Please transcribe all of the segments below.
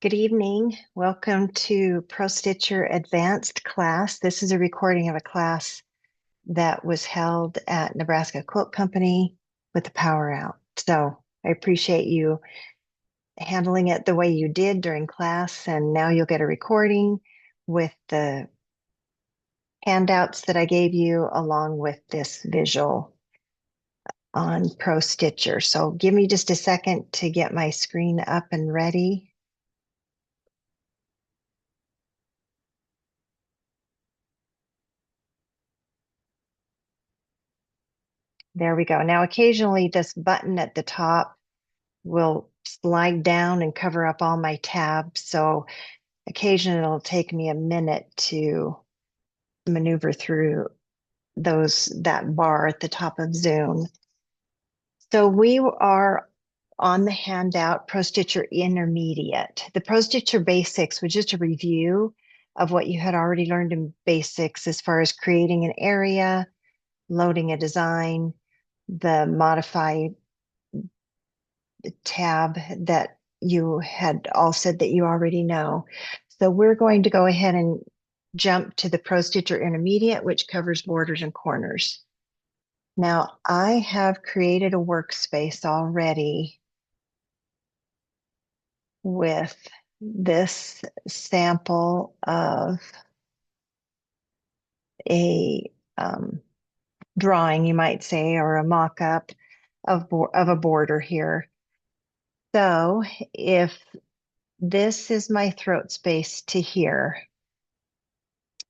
Good evening. Welcome to ProStitcher Advanced class. This is a recording of a class that was held at Nebraska Quilt Company with the power out. So I appreciate you handling it the way you did during class, and now you'll get a recording with the handouts that I gave you along with this visual on ProStitcher. So give me just a second to get my screen up and ready. There we go. Now, occasionally this button at the top will slide down and cover up all my tabs. So occasionally it'll take me a minute to maneuver through that bar at the top of Zoom. So we are on the handout ProStitcher Intermediate. The ProStitcher Basics was just a review of what you had already learned in basics as far as creating an area, loading a design, the modify tab that you had all said that you already know. So we're going to go ahead and jump to the ProStitcher Intermediate, which covers borders and corners. Now I have created a workspace already with this sample of a drawing, you might say, or a mock-up of a border here. So if this is my throat space to here,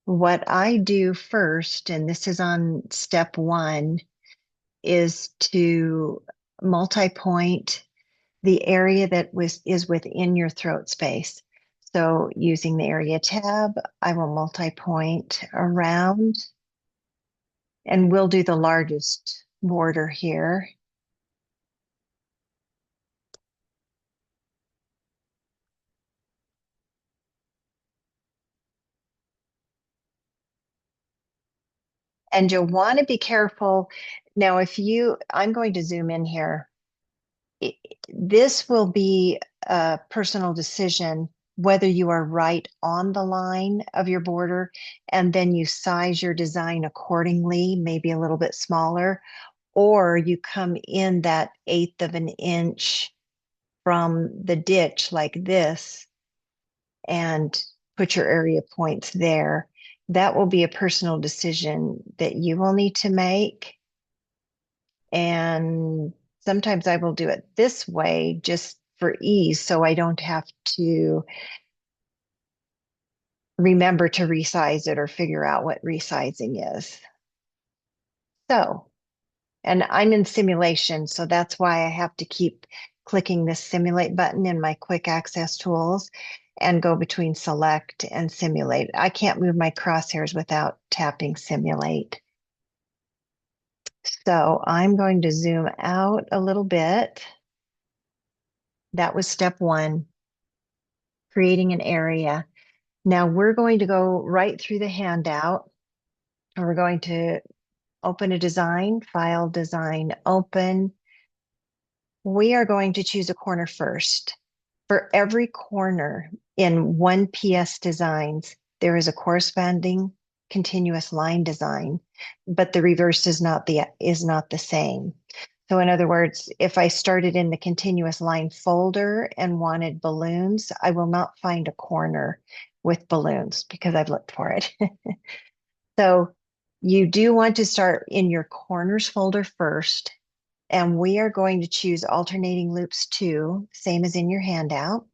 what I do first, and this is on step one, is to multi-point the area that is within your throat space. So using the area tab, I will multi-point around, and we'll do the largest border here. And you'll want to be careful. Now, I'm going to zoom in here. This will be a personal decision whether you are right on the line of your border and then you size your design accordingly, maybe a little bit smaller, or you come in that 1/8 of an inch from the ditch like this and put your area points there. That will be a personal decision that you will need to make. And sometimes I will do it this way just for ease, so I don't have to remember to resize it or figure out what resizing is. So, and I'm in simulation, so that's why I have to keep clicking this simulate button in my quick access tools and go between select and simulate. I can't move my crosshairs without tapping simulate. So I'm going to zoom out a little bit. That was step one, creating an area. Now we're going to go right through the handout, and we're going to open a design, file, design, open. We are going to choose a corner first. For every corner in one PS Designs, there is a corresponding continuous line design, but the reverse is not the same. So in other words, if I started in the continuous line folder and wanted balloons, I will not find a corner with balloons because I've looked for it. So you do want to start in your corners folder first, and we are going to choose alternating loops 2, same as in your handout.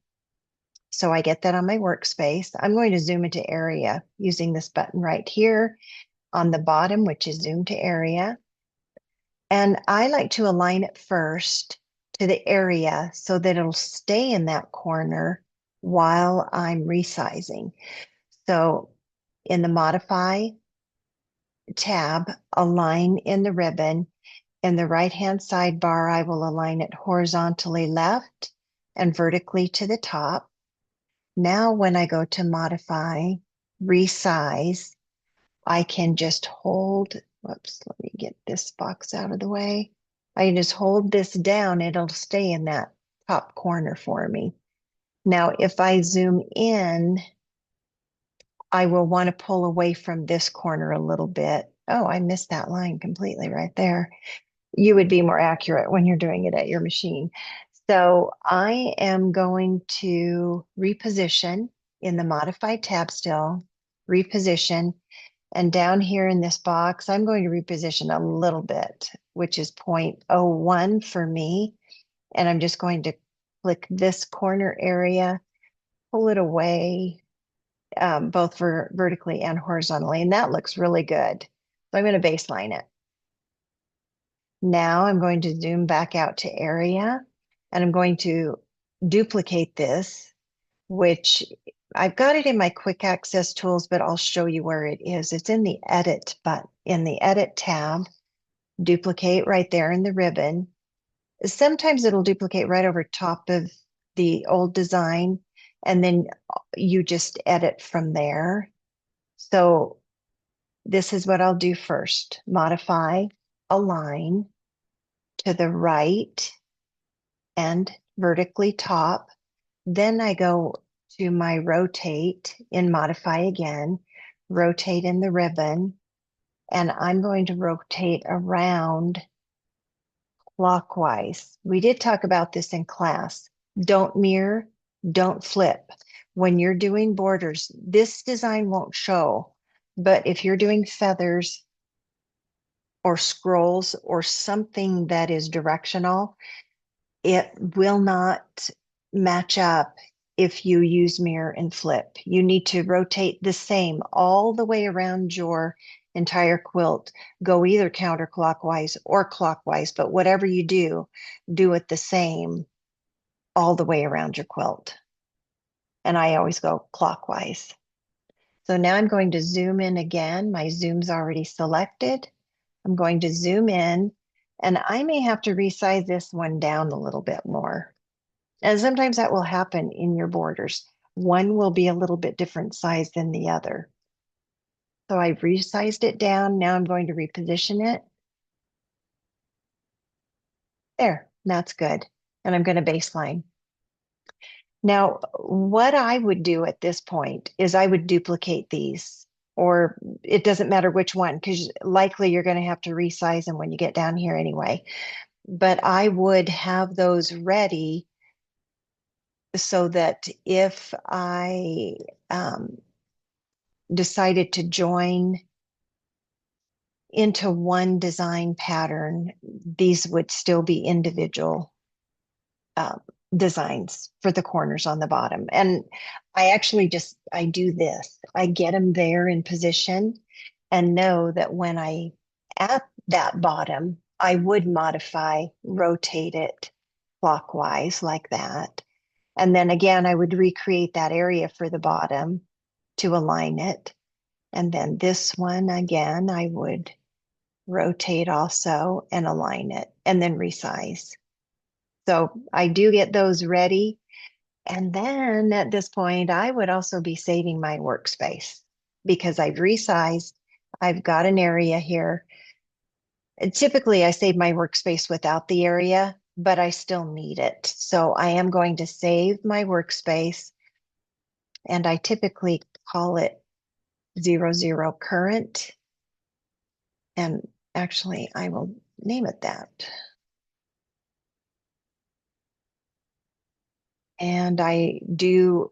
So I get that on my workspace. I'm going to zoom into area using this button right here on the bottom, which is zoom to area. And I like to align it first to the area so that it'll stay in that corner while I'm resizing. So in the modify tab, align in the ribbon. In the right-hand sidebar, I will align it horizontally left and vertically to the top. Now, when I go to modify, resize, I can just hold, whoops, let me get this box out of the way. I can just hold this down, it'll stay in that top corner for me. Now, if I zoom in, I will want to pull away from this corner a little bit. Oh, I missed that line completely right there. You would be more accurate when you're doing it at your machine. So I am going to reposition in the modified tab still, reposition. And down here in this box, I'm going to reposition a little bit, which is 0.01 for me. And I'm just going to click this corner area, pull it away, both for vertically and horizontally. And that looks really good. So I'm going to baseline it. Now I'm going to zoom back out to area and I'm going to duplicate this, which I've got it in my quick access tools, but I'll show you where it is. It's in the edit button, in the edit tab, duplicate right there in the ribbon. Sometimes it'll duplicate right over top of the old design, and then you just edit from there. So this is what I'll do first. Modify, align to the right and vertically top. Then I go to my rotate in modify again, rotate in the ribbon, and I'm going to rotate around clockwise. We did talk about this in class. Don't mirror, don't flip. When you're doing borders, this design won't show, but if you're doing feathers or scrolls or something that is directional, it will not match up if you use mirror and flip. You need to rotate the same all the way around your entire quilt. Go either counterclockwise or clockwise, but whatever you do, do it the same all the way around your quilt. And I always go clockwise. So now I'm going to zoom in again. My zoom's already selected. I'm going to zoom in and I may have to resize this one down a little bit more. And sometimes that will happen in your borders. One will be a little bit different size than the other. So I've resized it down. Now I'm going to reposition it. There, that's good. And I'm going to baseline. Now, what I would do at this point is I would duplicate these, or it doesn't matter which one, because likely you're going to have to resize them when you get down here anyway. But I would have those ready so that if I decided to join into one design pattern, these would still be individual designs for the corners on the bottom. And I actually I do this. I get them there in position and know that when I at that bottom, I would modify, rotate it clockwise like that. And then again, I would recreate that area for the bottom to align it. And then this one again, I would rotate also and align it and then resize. So I do get those ready. And then at this point, I would also be saving my workspace because I've resized. I've got an area here. And typically, I save my workspace without the area, but I still need it. So I am going to save my workspace. And I typically call it 00 current. And actually, I will name it that. And I do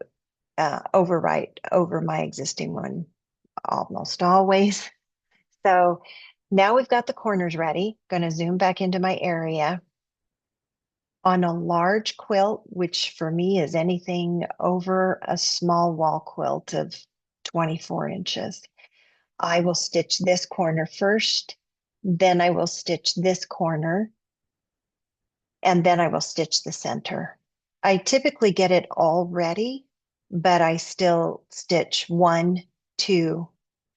overwrite over my existing one almost always. So now we've got the corners ready. Going to zoom back into my area. On a large quilt, which for me is anything over a small wall quilt of 24 inches, I will stitch this corner first, then I will stitch this corner, and then I will stitch the center. I typically get it all ready, but I still stitch 1, 2,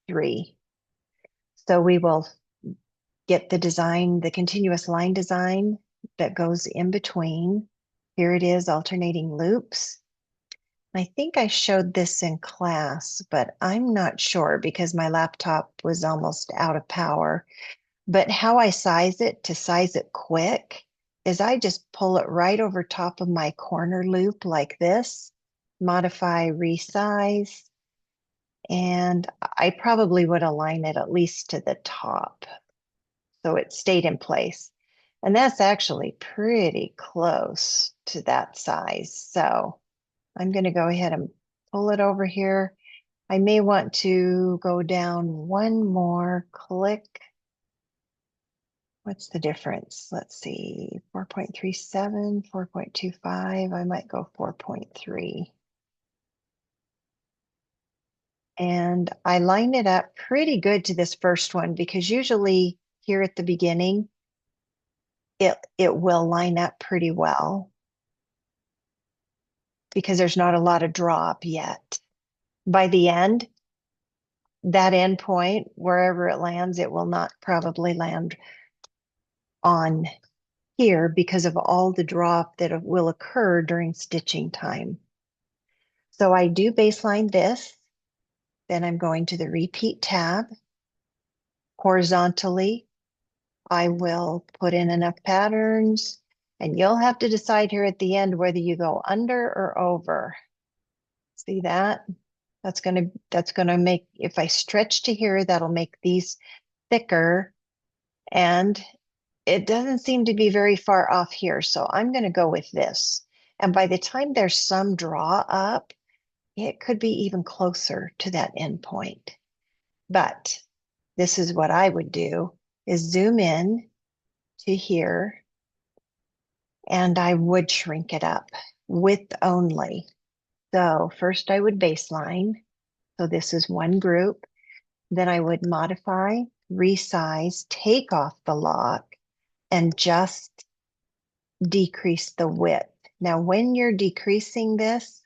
3. So we will get the design, the continuous line design that goes in between. Here it is, alternating loops. I think I showed this in class, but I'm not sure because my laptop was almost out of power. But how I size it to size it quick is I just pull it right over top of my corner loop like this. modify, resize, and I probably would align it at least to the top so it stayed in place. And that's actually pretty close to that size. So I'm going to go ahead and pull it over here. I may want to go down one more click. What's the difference? Let's see, 4.37, 4.25. I might go 4.3. And I line it up pretty good to this first one because usually here at the beginning, it will line up pretty well because there's not a lot of drop yet. By the end, that end point, wherever it lands, it will not probably land on here because of all the drop that will occur during stitching time. So I do baseline this, then I'm going to the repeat tab. Horizontally, I will put in enough patterns, and you'll have to decide here at the end whether you go under or over. See that? That's gonna make, if I stretch to here, that'll make these thicker, and it doesn't seem to be very far off here. So I'm gonna go with this. And by the time there's some draw up, it could be even closer to that end point. But this is what I would do, is zoom in to here, and I would shrink it up width only. So first I would baseline. So this is one group. Then I would modify, resize, take off the lock, and just decrease the width. Now, when you're decreasing this,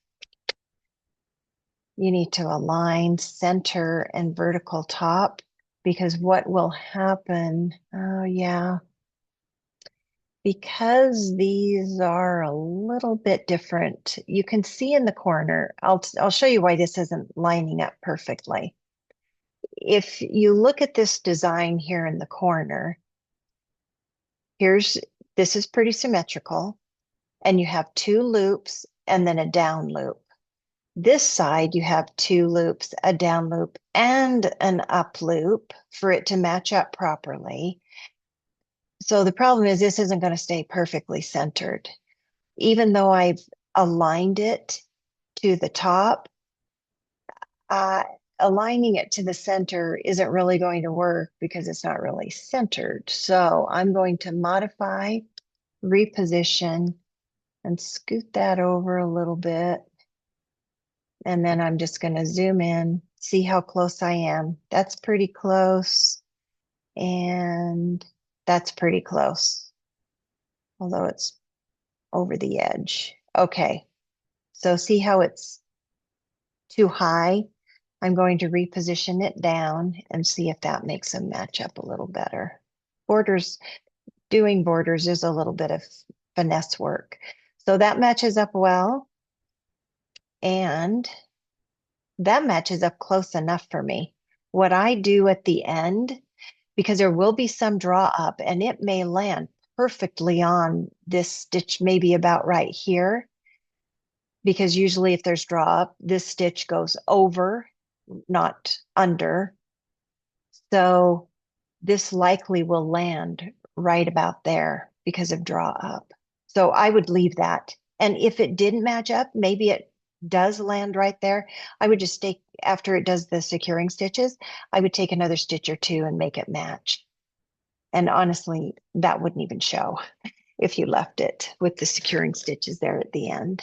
you need to align center and vertical top, because what will happen, oh yeah, because these are a little bit different. You can see in the corner, I'll show you why this isn't lining up perfectly. If you look at this design here in the corner, this is pretty symmetrical, and you have two loops and then a down loop. This side, you have two loops, a down loop, and an up loop for it to match up properly. So the problem is this isn't going to stay perfectly centered. Even though I've aligned it to the top, aligning it to the center isn't really going to work because it's not really centered. So I'm going to modify, reposition, and scoot that over a little bit. And then I'm just going to zoom in, see how close I am. That's pretty close. And that's pretty close, although it's over the edge. Okay, so see how it's too high? I'm going to reposition it down and see if that makes them match up a little better. Doing borders is a little bit of finesse work. So that matches up well. And that matches up close enough for me. What I do at the end, because there will be some draw up and it may land perfectly on this stitch, maybe about right here, because usually if there's draw up, this stitch goes over, not under. So this likely will land right about there because of draw up. So I would leave that. And if it didn't match up, maybe it does land right there. I would just take, after it does the securing stitches, I would take another stitch or two and make it match. And honestly, that wouldn't even show if you left it with the securing stitches there at the end.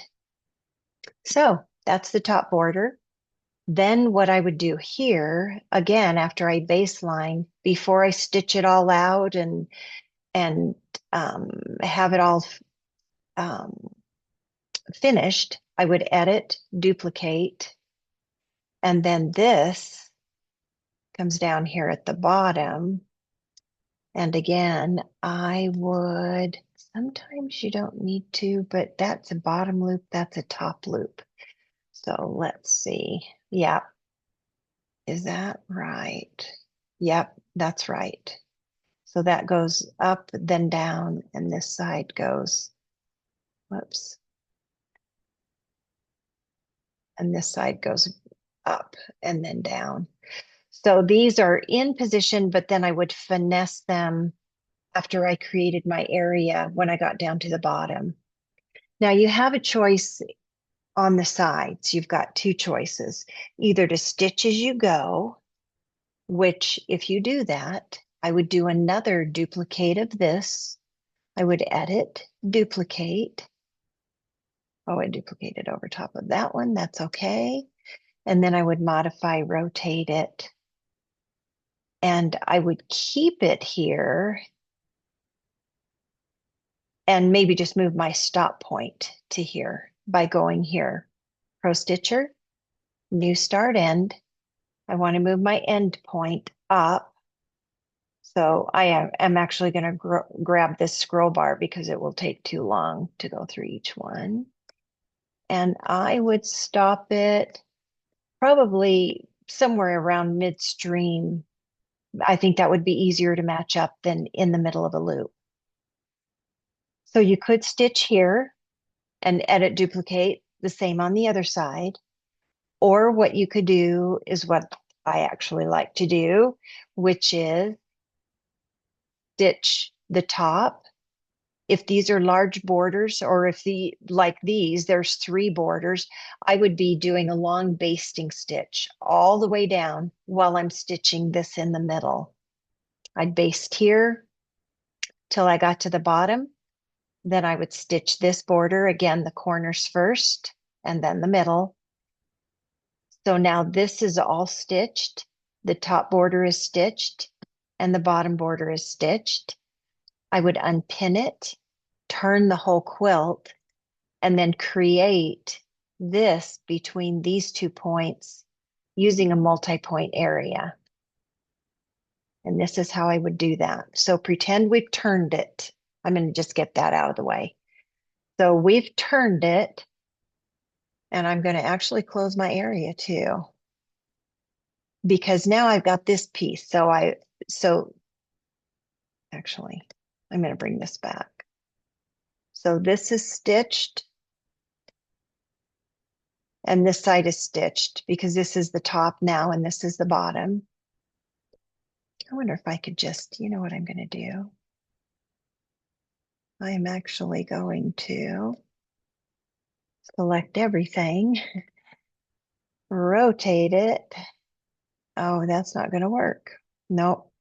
So that's the top border. Then what I would do here, again, after I baseline, before I stitch it all out and have it all finished, I would edit, duplicate, and then this comes down here at the bottom. And again, I would, sometimes you don't need to, but that's a bottom loop, that's a top loop. So let's see. Yeah. Is that right? Yep, that's right. So that goes up, then down, and this side goes, whoops. and this side goes up and then down. So these are in position, but then I would finesse them after I created my area when I got down to the bottom. Now you have a choice on the sides. You've got two choices, either to stitch as you go, which if you do that, I would do another duplicate of this. I would edit, duplicate. Oh, I duplicated over top of that one. That's okay. And then I would modify, rotate it. And I would keep it here and maybe just move my stop point to here by going here. Pro Stitcher, new start end. I want to move my end point up. So I am actually going to grab this scroll bar because it will take too long to go through each one. And I would stop it probably somewhere around midstream. I think that would be easier to match up than in the middle of a loop. So you could stitch here and edit, duplicate the same on the other side. Or what you could do is what I actually like to do, which is stitch the top. If these are large borders, or if like these, there's 3 borders, I would be doing a long basting stitch all the way down while I'm stitching this in the middle. I'd baste here till I got to the bottom. Then I would stitch this border, again, the corners first, and then the middle. So now this is all stitched. The top border is stitched and the bottom border is stitched. I would unpin it, turn the whole quilt, and then create this between these 2 points using a multi-point area. And this is how I would do that. So pretend we've turned it. I'm going to just get that out of the way. So we've turned it, and I'm going to actually close my area too, because now I've got this piece. So actually, I'm going to bring this back. So this is stitched, and this side is stitched because this is the top now and this is the bottom. I wonder if I could just, you know what I'm going to do? I am actually going to select everything, rotate it. Oh, that's not going to work. Nope,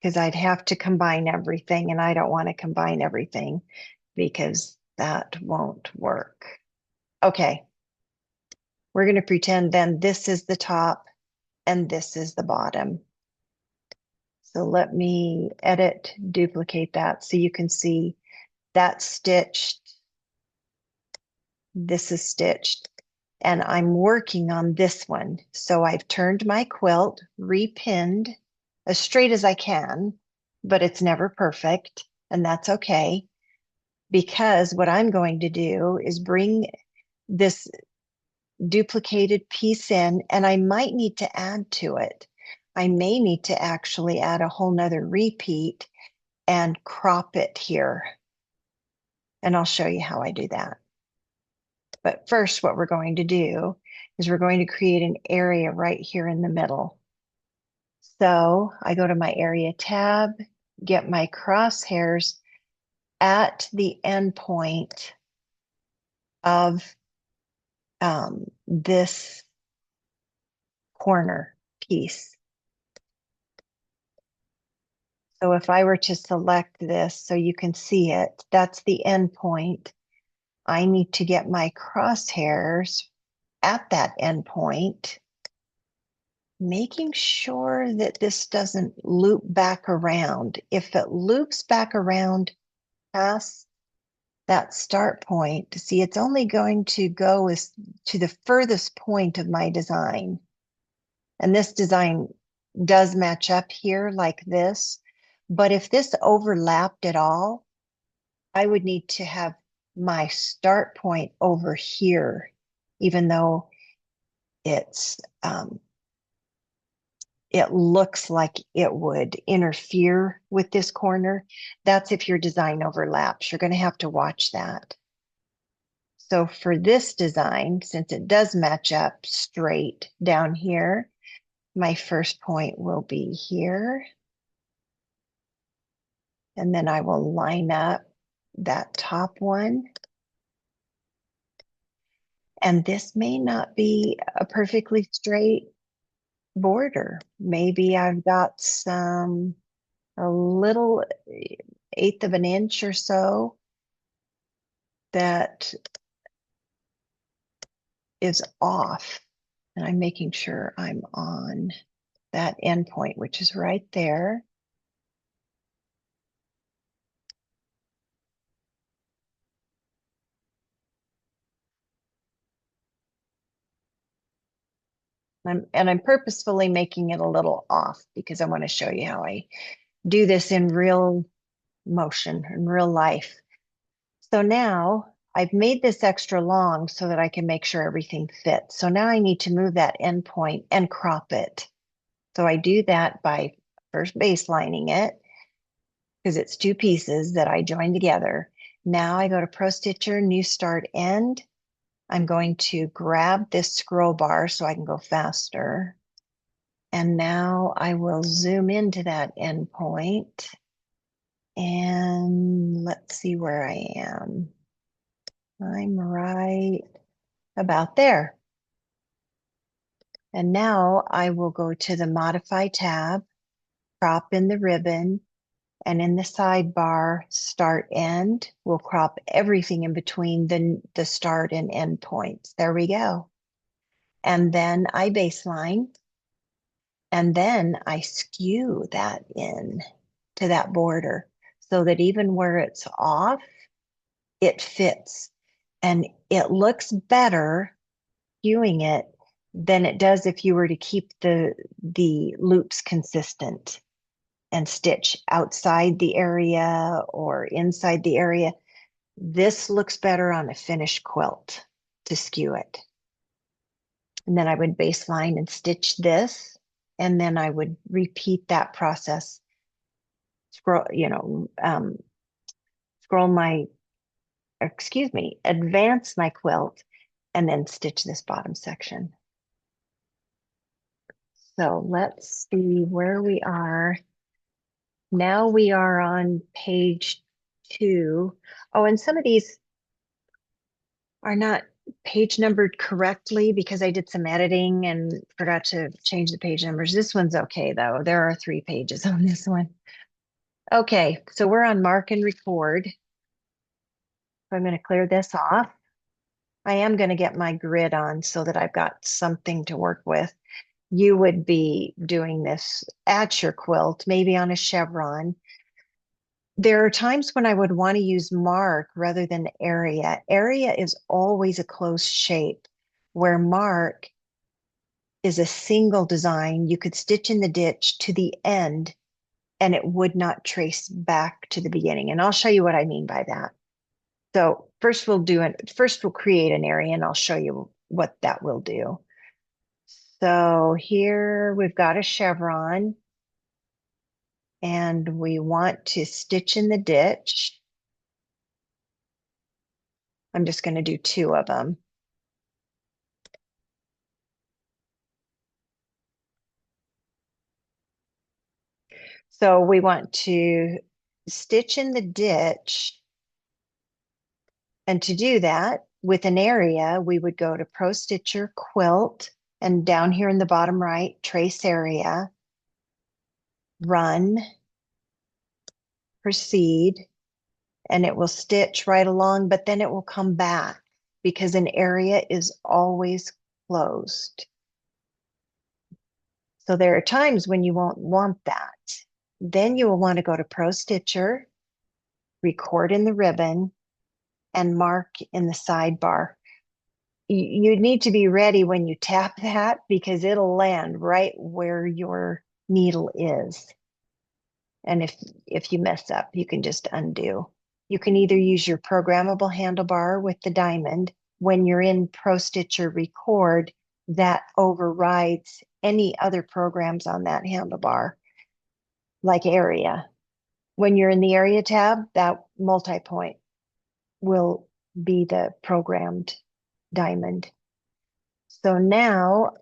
because I'd have to combine everything, and I don't want to combine everything because that won't work. Okay, we're going to pretend then this is the top and this is the bottom. So let me edit, duplicate that so you can see that's stitched. This is stitched, and I'm working on this one. So I've turned my quilt, repinned as straight as I can, but it's never perfect, and that's okay, because what I'm going to do is bring this duplicated piece in, and I might need to add to it. I may need to actually add a whole nother repeat and crop it here. And I'll show you how I do that. But first, what we're going to do is we're going to create an area right here in the middle. So I go to my area tab, get my crosshairs at the end point of this corner piece. So if I were to select this so you can see it, that's the end point. I need to get my crosshairs at that end point, making sure that this doesn't loop back around. If it loops back around past that start point, see, it's only going to go to the furthest point of my design. And this design does match up here like this. But if this overlapped at all, I would need to have my start point over here, even though it's it looks like it would interfere with this corner. That's if your design overlaps. You're going to have to watch that. So for this design, since it does match up straight down here, my first point will be here. And then I will line up that top one. And this may not be a perfectly straight border. Maybe I've got a little eighth of an inch or so that is off. And I'm making sure I'm on that endpoint, which is right there. I'm purposefully making it a little off because I want to show you how I do this in real motion, in real life. So now I've made this extra long so that I can make sure everything fits. So now I need to move that endpoint and crop it. So I do that by first baselining it because it's two pieces that I join together. Now I go to Pro Stitcher, New Start End. I'm going to grab this scroll bar so I can go faster. And now I will zoom into that endpoint. And let's see where I am. I'm right about there. And now I will go to the Modify tab, crop in the ribbon, and in the sidebar, Start End, we'll crop everything in between the start and end points. There we go. And then I baseline, and then I skew that in to that border so that even where it's off, it fits. And it looks better skewing it than it does if you were to keep the loops consistent and stitch outside the area or inside the area. This looks better on a finished quilt to skew it. And then I would baseline and stitch this, and then I would repeat that process. Scroll, advance my quilt, and then stitch this bottom section. So let's see where we are. Now we are on page 2. Oh, and some of these are not page numbered correctly because I did some editing and forgot to change the page numbers. This one's okay though. There are 3 pages on this one. Okay, so we're on mark and record. So I'm going to clear this off. I am going to get my grid on so that I've got something to work with. You would be doing this at your quilt, maybe on a chevron. There are times when I would want to use mark rather than area. Area is always a closed shape, where mark is a single design. You could stitch in the ditch to the end and it would not trace back to the beginning. And I'll show you what I mean by that. So first we'll create an area and I'll show you what that will do. So here we've got a chevron and we want to stitch in the ditch. I'm just going to do 2 of them. So we want to stitch in the ditch. And to do that with an area, we would go to Pro Stitcher, Quilt, and down here in the bottom right, Trace Area, Run, Proceed, and it will stitch right along, but then it will come back because an area is always closed. So there are times when you won't want that. Then you will want to go to Pro Stitcher, record in the ribbon, and mark in the sidebar. You need to be ready when you tap that because it'll land right where your needle is. And if you mess up, you can just undo. You can either use your programmable handlebar with the diamond. When you're in Pro Stitcher Record, that overrides any other programs on that handlebar, like Area. When you're in the Area tab, that multi-point will be the programmed diamond. So now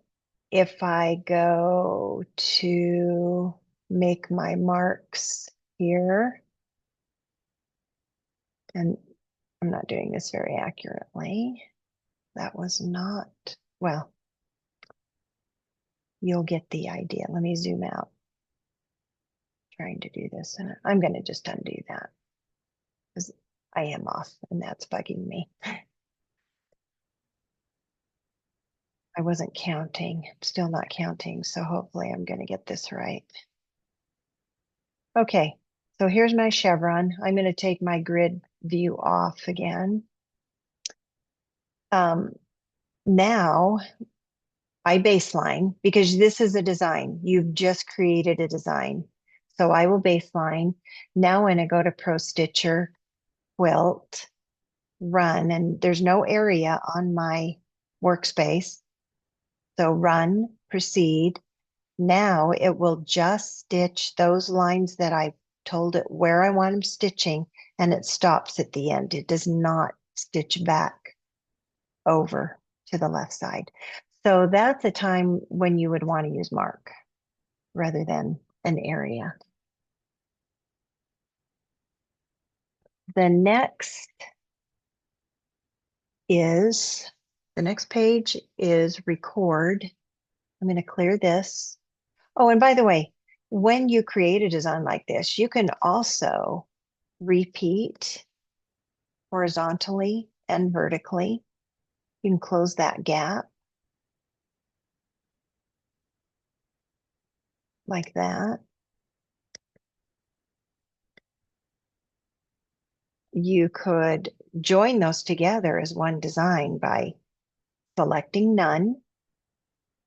if I go to make my marks here, and I'm not doing this very accurately. That was not, well, you'll get the idea. Let me zoom out. Trying to do this, and I'm going to just undo that because I am off and that's bugging me. I wasn't counting, I'm still not counting, so hopefully I'm going to get this right. Okay, so here's my chevron. I'm going to take my grid view off again. Now I baseline because this is a design. You've just created a design. So I will baseline. Now when I go to Pro Stitcher, quilt, run, and there's no area on my workspace. So run, proceed. Now it will just stitch those lines that I told it where I want them stitching, and it stops at the end. It does not stitch back over to the left side. So that's a time when you would want to use mark rather than an area. The next page is record. I'm going to clear this. Oh, and by the way, when you create a design like this, you can also repeat horizontally and vertically. You can close that gap like that. You could join those together as one design by selecting none,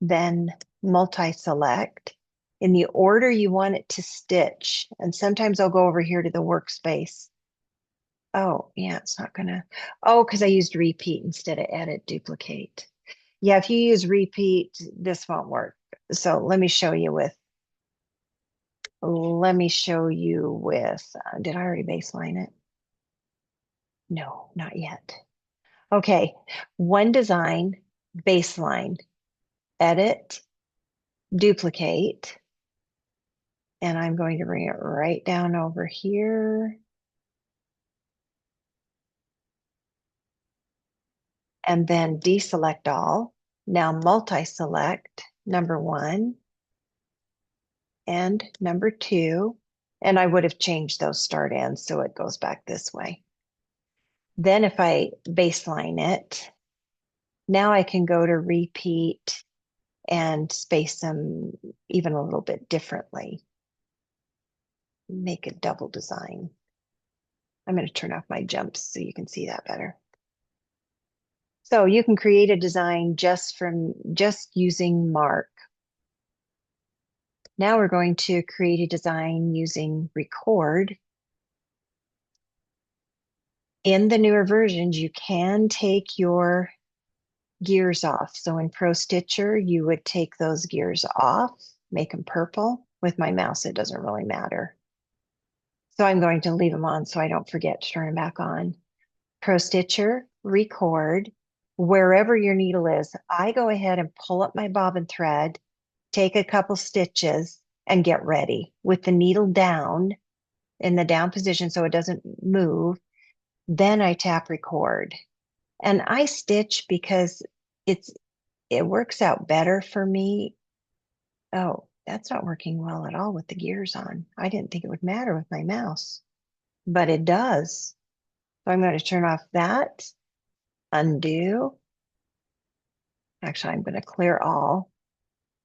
then multi-select in the order you want it to stitch. And sometimes I'll go over here to the workspace. Oh, yeah, it's not gonna, oh, because I used repeat instead of edit duplicate. Yeah, if you use repeat, this won't work. So let me show you with, did I already baseline it? No, not yet. Okay, one design, baseline, edit, duplicate, and I'm going to bring it right down over here. And then deselect all. Now multi-select number 1 and number 2. And I would have changed those start ends so it goes back this way. Then if I baseline it, now I can go to repeat and space them even a little bit differently. Make a double design. I'm going to turn off my jumps so you can see that better. So you can create a design just using mark. Now we're going to create a design using record. In the newer versions, you can take your gears off. So in Pro Stitcher, you would take those gears off, make them purple. With my mouse, it doesn't really matter. So I'm going to leave them on so I don't forget to turn them back on. Pro Stitcher, record, wherever your needle is. I go ahead and pull up my bobbin thread, take a couple stitches, and get ready with the needle down in the down position so it doesn't move. Then I tap record. And I stitch because it works out better for me. Oh, that's not working well at all with the gears on. I didn't think it would matter with my mouse, but it does. So I'm going to turn off that, undo. Actually, I'm going to clear all.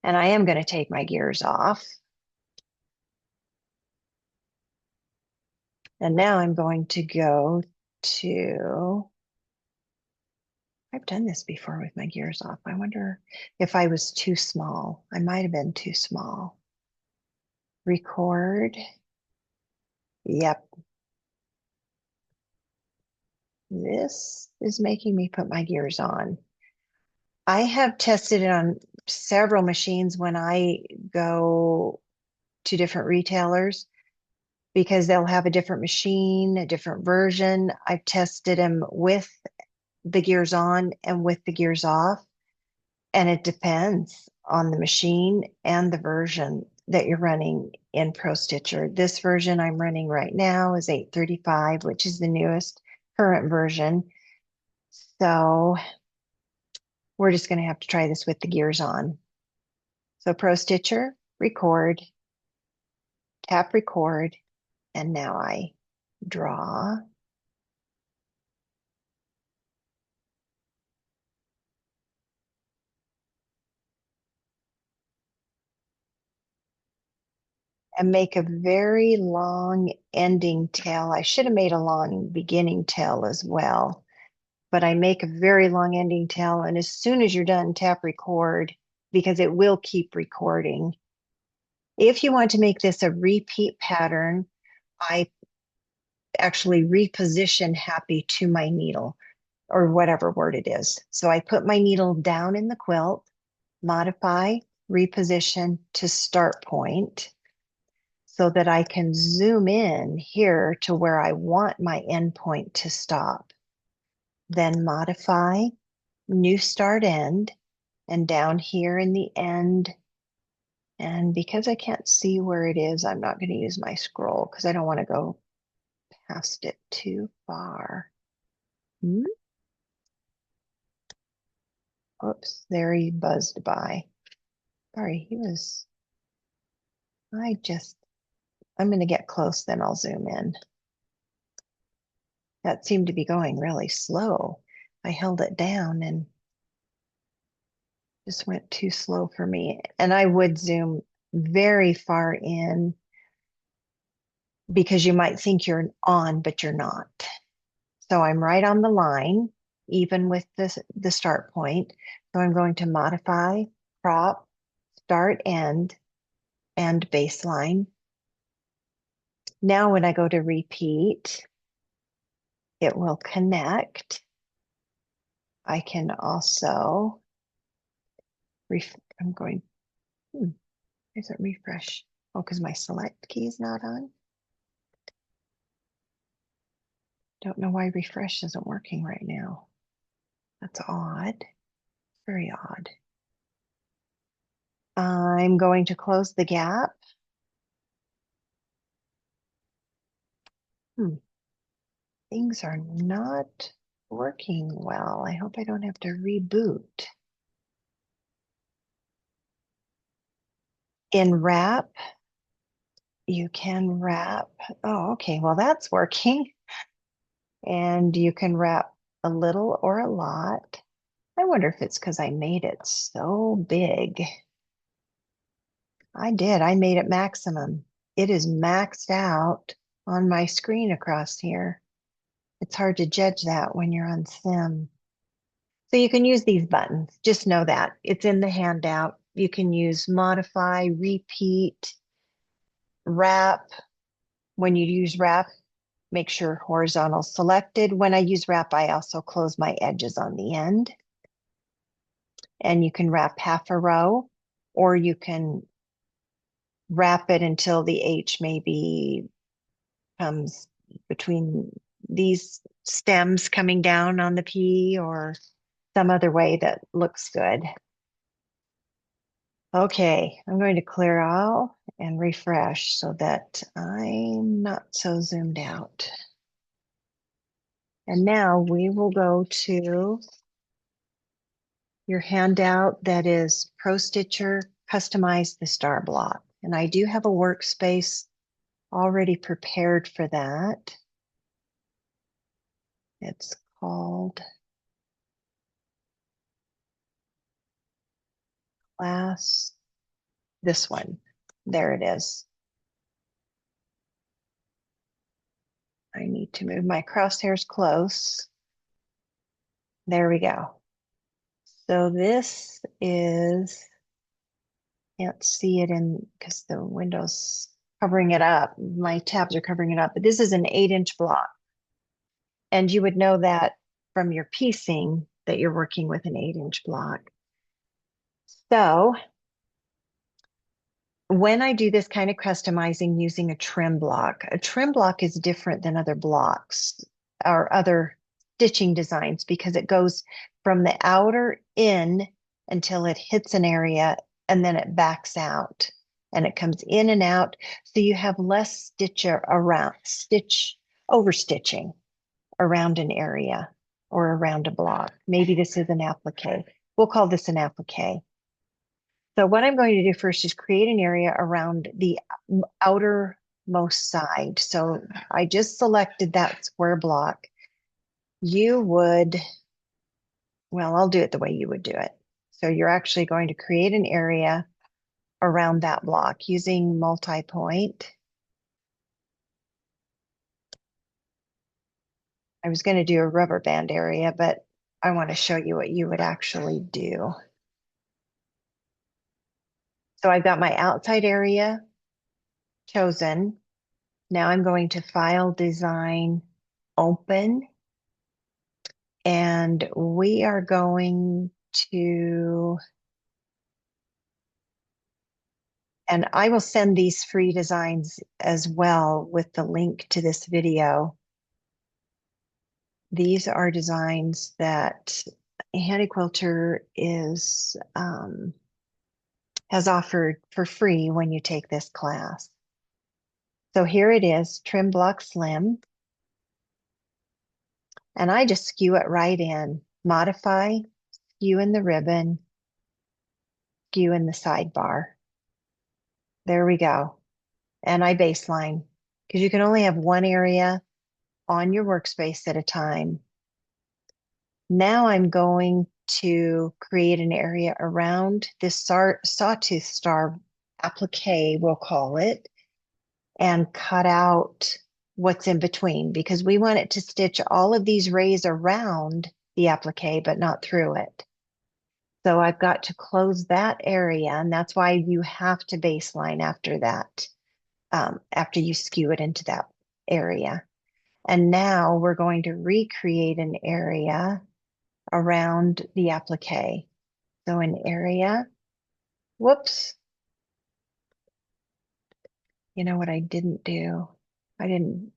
And I am going to take my gears off. And now I'm going to go to, I've done this before with my gears off. I wonder if I was too small. I might have been too small. Record. Yep. This is making me put my gears on. I have tested it on several machines when I go to different retailers because they'll have a different machine, a different version. I've tested them with the gears on and with the gears off, and it depends on the machine and the version that you're running in Pro Stitcher. This version I'm running right now is 835, which is the newest current version. So we're just going to have to try this with the gears on. So Pro Stitcher, record, tap record, and now I draw. And make a very long ending tail. I should have made a long beginning tail as well, but I make a very long ending tail. And as soon as you're done, tap record because it will keep recording. If you want to make this a repeat pattern, I actually reposition happy to my needle or whatever word it is. So I put my needle down in the quilt, modify, reposition to start point so that I can zoom in here to where I want my endpoint to stop. Then modify, new start end, and down here in the end. And because I can't see where it is, I'm not going to use my scroll because I don't want to go past it too far. Oops, there he buzzed by. Sorry, I'm going to get close, then I'll zoom in. That seemed to be going really slow. I held it down and just went too slow for me. And I would zoom very far in because you might think you're on, but you're not. So I'm right on the line, even with the start point. So I'm going to modify, crop, start, end, and baseline. Now when I go to repeat, it will connect. I can also, I'm going, is it refresh? Oh, because my select key is not on. Don't know why refresh isn't working right now. That's odd, very odd. I'm going to close the gap. Things are not working well. I hope I don't have to reboot. In wrap, you can wrap. Oh, okay. Well, that's working. And you can wrap a little or a lot. I wonder if it's because I made it so big. I did. I made it maximum. It is maxed out on my screen across here. It's hard to judge that when you're on Sim. So you can use these buttons. Just know that. It's in the handout. You can use modify, repeat, wrap. When you use wrap, make sure horizontal selected. When I use wrap, I also close my edges on the end. And you can wrap half a row, or you can wrap it until the H maybe comes between these stems coming down on the P or some other way that looks good. Okay, I'm going to clear all and refresh so that I'm not so zoomed out. And now we will go to your handout that is Pro Stitcher, customize the star block. And I do have a workspace already prepared for that. It's called class, this one. There it is. I need to move my crosshairs close. There we go. So this is, can't see it in because the window's covering it up. My tabs are covering it up, but this is an 8-inch block. And you would know that from your piecing that you're working with an 8-inch block. So when I do this kind of customizing using a trim block is different than other blocks or other stitching designs because it goes from the outer in until it hits an area and then it backs out and it comes in and out. So you have less stitch over stitching around an area or around a block. Maybe this is an applique. We'll call this an applique. So what I'm going to do first is create an area around the outermost side. So I just selected that square block. You would, well, I'll do it the way you would do it. So you're actually going to create an area around that block using multi-point. I was going to do a rubber band area, but I want to show you what you would actually do. So I've got my outside area chosen. Now I'm going to File, Design, Open. And we are going to, and I will send these free designs as well with the link to this video. These are designs that Handy Quilter has offered for free when you take this class. So here it is, Trim Block Slim. And I just skew it right in, modify, skew in the ribbon, skew in the sidebar. There we go. And I baseline because you can only have one area on your workspace at a time. Now I'm going to create an area around this sawtooth star applique, we'll call it, and cut out what's in between because we want it to stitch all of these rays around the applique, but not through it. So I've got to close that area, and that's why you have to baseline after that, after you skew it into that area. And now we're going to recreate an area around the applique. So an area, whoops. You know what I didn't do? I didn't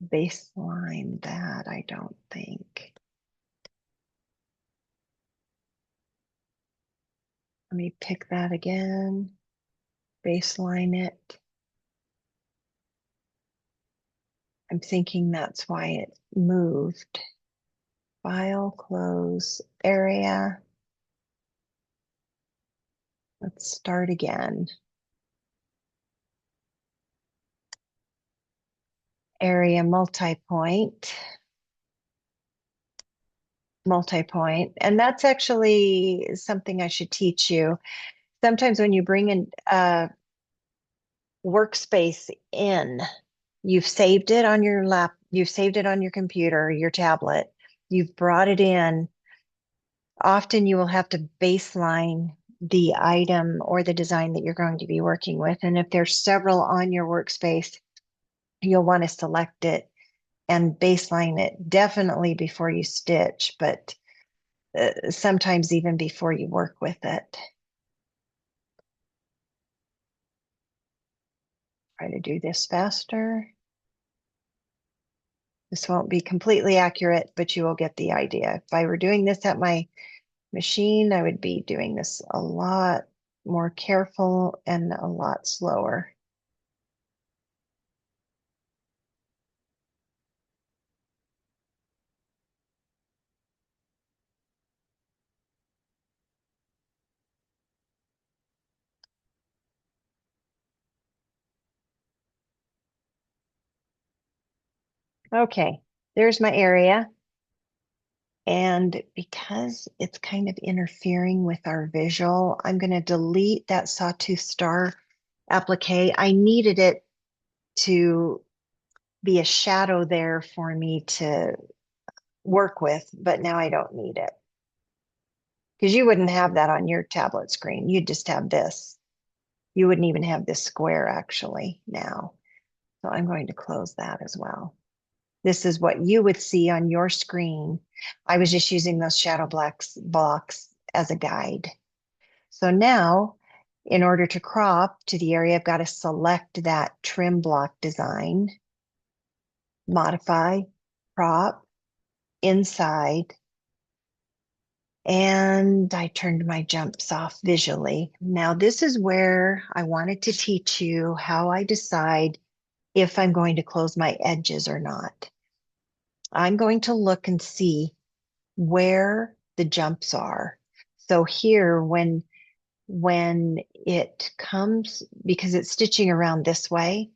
baseline that, I don't think. Let me pick that again, baseline it. I'm thinking that's why it moved. File, close, area. Let's start again. Area multi-point. And that's actually something I should teach you. Sometimes when you bring in a workspace in, you've saved it on your you've saved it on your computer, your tablet, you've brought it in. Often you will have to baseline the item or the design that you're going to be working with. And if there's several on your workspace, you'll want to select it and baseline it definitely before you stitch, but sometimes even before you work with it. Try to do this faster. This won't be completely accurate, but you will get the idea. If I were doing this at my machine, I would be doing this a lot more careful and a lot slower. Okay, there's my area. And because it's kind of interfering with our visual, I'm going to delete that Sawtooth Star applique. I needed it to be a shadow there for me to work with, but now I don't need it. Because you wouldn't have that on your tablet screen. You'd just have this. You wouldn't even have this square actually now. So I'm going to close that as well. This is what you would see on your screen. I was just using those shadow blocks as a guide. So now In order to crop to the area, I've got to select that trim block design, modify, crop, inside, and I turned my jumps off visually. Now, this is where I wanted to teach you how I decide if I'm going to close my edges or not. I'm going to look and see where the jumps are. So here, when it comes, because it's stitching around this way,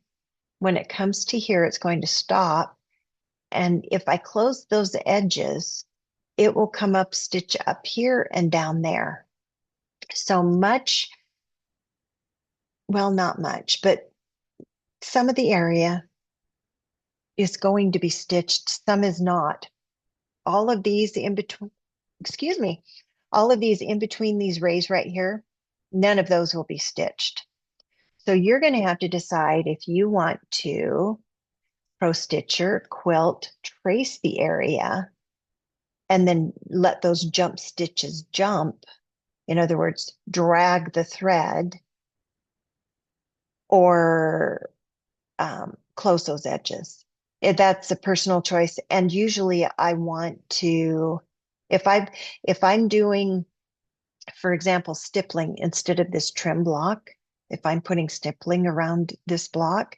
when it comes to here, it's going to stop. And if I close those edges, it will come up, stitch up here and down there. So much, well, not much, but some of the area is going to be stitched, some is not. All of these in between, excuse me, all of these in between these rays right here, none of those will be stitched. So you're going to have to decide if you want to Pro Stitcher, quilt, trace the area, and then let those jump stitches jump. In other words, drag the thread, or close those edges. That's a personal choice. And usually I want to, if I'm doing, for example, stippling instead of this trim block, if I'm putting stippling around this block,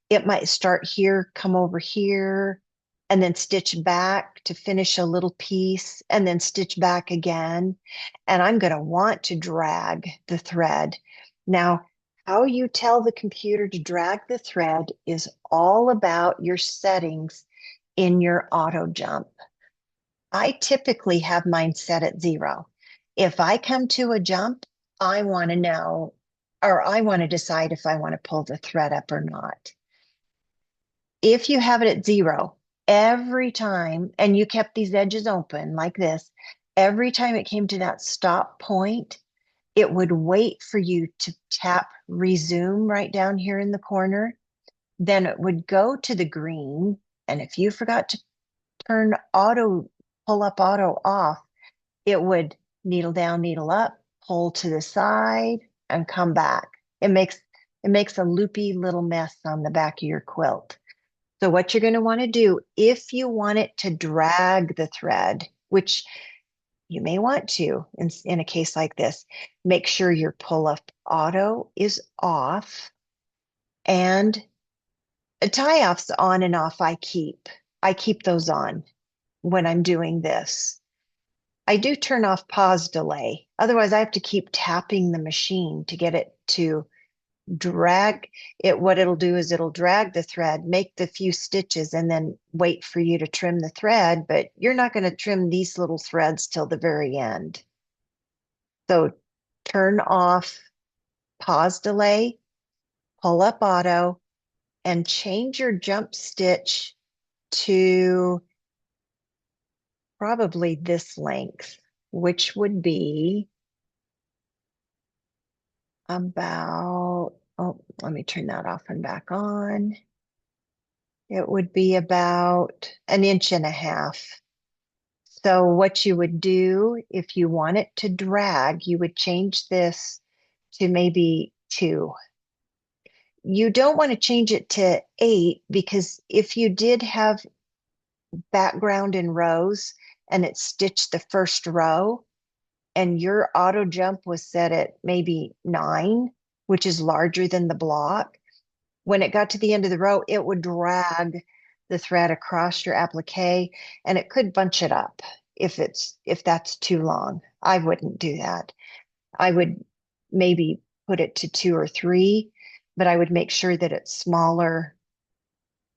it might start here, come over here, and then stitch back to finish a little piece, and then stitch back again. And I'm going to want to drag the thread. Now, how you tell the computer to drag the thread is all about your settings in your auto jump. I typically have mine set at 0. If I come to a jump, I want to know, or I want to decide if I want to pull the thread up or not. If you have it at 0, every time, and you kept these edges open like this, every time it came to that stop point, it would wait for you to tap resume right down here in the corner. Then it would go to the green. And if you forgot to turn auto, pull up auto off, it would needle down, needle up, pull to the side, and come back. It makes a loopy little mess on the back of your quilt. So what you're going to want to do, if you want it to drag the thread, which you may want to in a case like this, make sure your pull up auto is off, and tie offs on and off I keep those on when I'm doing this. I do turn off pause delay. Otherwise, I have to keep tapping the machine to get it to drag it. What it'll do is it'll drag the thread, make the few stitches, and then wait for you to trim the thread, but you're not going to trim these little threads till the very end. So turn off pause delay, pull up auto, and change your jump stitch to probably this length, which would be about, oh, let me turn that off and back on. It would be about 1.5 inches. So what you would do if you want it to drag, you would change this to maybe 2. You don't want to change it to 8, because if you did have background in rows and it stitched the first row and your auto jump was set at maybe 9, which is larger than the block, when it got to the end of the row, it would drag the thread across your applique, and it could bunch it up if that's too long. I wouldn't do that. I would maybe put it to 2 or 3, but I would make sure that it's smaller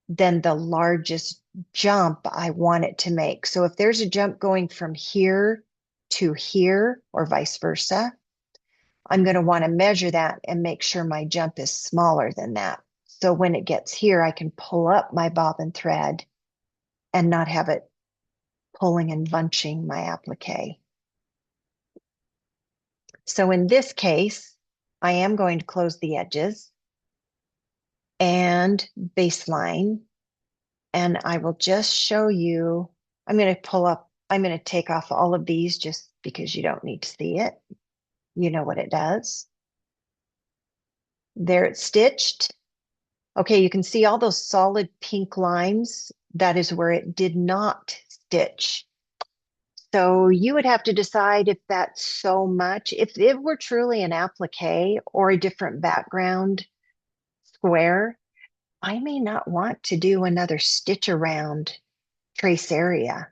than the largest jump I want it to make. So if there's a jump going from here to here or vice versa, I'm going to want to measure that and make sure my jump is smaller than that. So when it gets here, I can pull up my bobbin thread and not have it pulling and bunching my applique. So in this case, I am going to close the edges and baseline, and I will just show you. I'm going to take off all of these just because you don't need to see it. You know what it does. There it's stitched. Okay, you can see all those solid pink lines. That is where it did not stitch. So you would have to decide if that's so much. If it were truly an applique or a different background square, I may not want to do another stitch around trace area.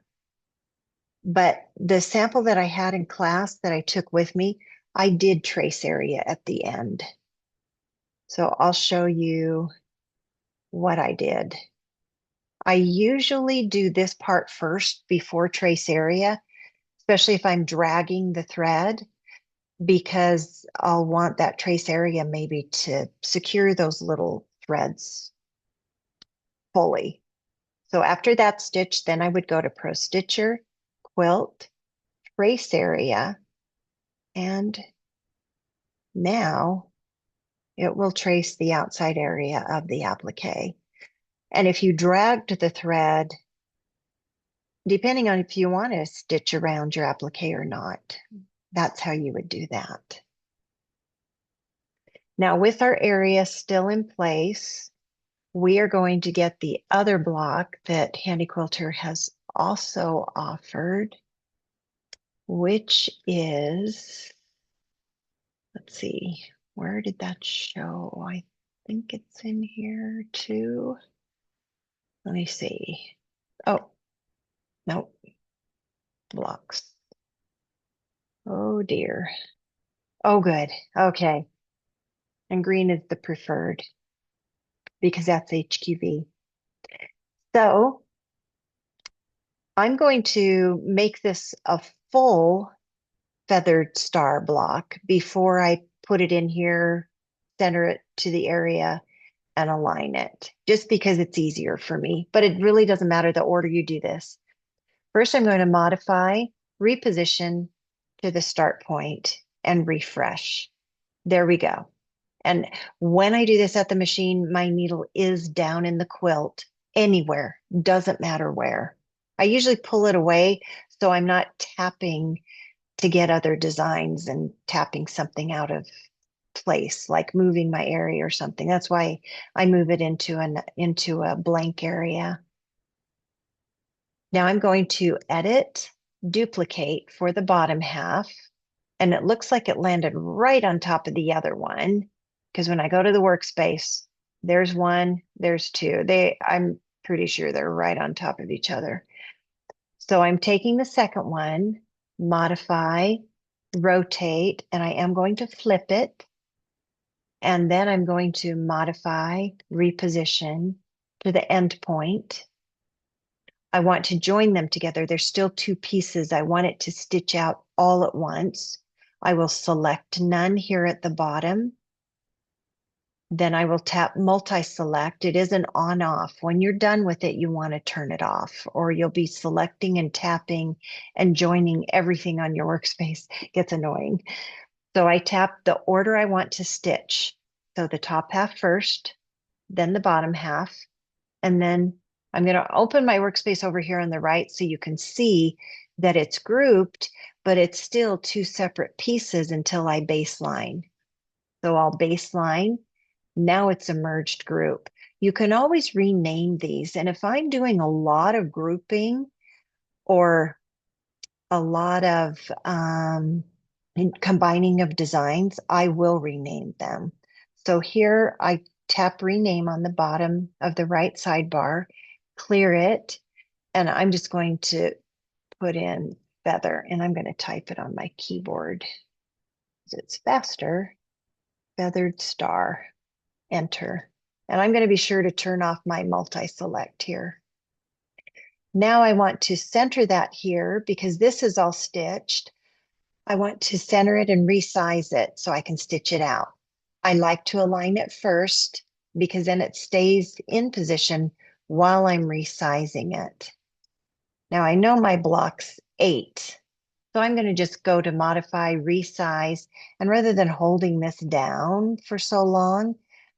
But the sample that I had in class that I took with me, I did trace area at the end. So I'll show you what I did. I usually do this part first before trace area, especially if I'm dragging the thread, because I'll want that trace area maybe to secure those little threads fully. So after that stitch, then I would go to Pro Stitcher, Quilt, Trace Area, and now it will trace the outside area of the applique. And if you dragged the thread, depending on if you want to stitch around your applique or not, that's how you would do that. Now with our area still in place, we are going to get the other block that Handy Quilter has also offered, which is, let's see, where did that show? I think it's in here too. Let me see. Oh, no, blocks. Oh dear. Oh, good. Okay. And green is the preferred because that's HQV. So I'm going to make this a full feathered star block before I put it in here, center it to the area, and align it, just because it's easier for me. But it really doesn't matter the order you do this. First, I'm going to modify, reposition to the start point, and refresh. There we go. And when I do this at the machine, my needle is down in the quilt anywhere, doesn't matter where. I usually pull it away so I'm not tapping to get other designs and tapping something out of place, like moving my area or something. That's why I move it into a blank area. Now I'm going to edit, duplicate for the bottom half, and it looks like it landed right on top of the other one, because when I go to the workspace, there's one, there's two. I'm pretty sure they're right on top of each other. So I'm taking the second one, modify, rotate, and I am going to flip it. And then I'm going to modify, reposition to the end point. I want to join them together. There's still two pieces. I want it to stitch out all at once. I will select none here at the bottom. Then I will tap multi-select. It is an on-off. When you're done with it, you want to turn it off, or you'll be selecting and tapping and joining everything on your workspace. It gets annoying. So I tap the order I want to stitch. So the top half first, then the bottom half, and then I'm going to open my workspace over here on the right so you can see that it's grouped, but it's still two separate pieces until I baseline. So I'll baseline. Now it's a merged group. You can always rename these. And if I'm doing a lot of grouping or a lot of combining of designs, I will rename them. So here I tap rename on the bottom of the right sidebar, clear it, and I'm just going to put in feather, and I'm going to type it on my keyboard. It's faster. Feathered star, enter. And I'm going to be sure to turn off my multi-select here. Now I want to center that here because this is all stitched. I want to center it and resize it so I can stitch it out. I like to align it first because then it stays in position while I'm resizing it. Now I know my block's 8, so I'm going to just go to modify, resize, and rather than holding this down for so long,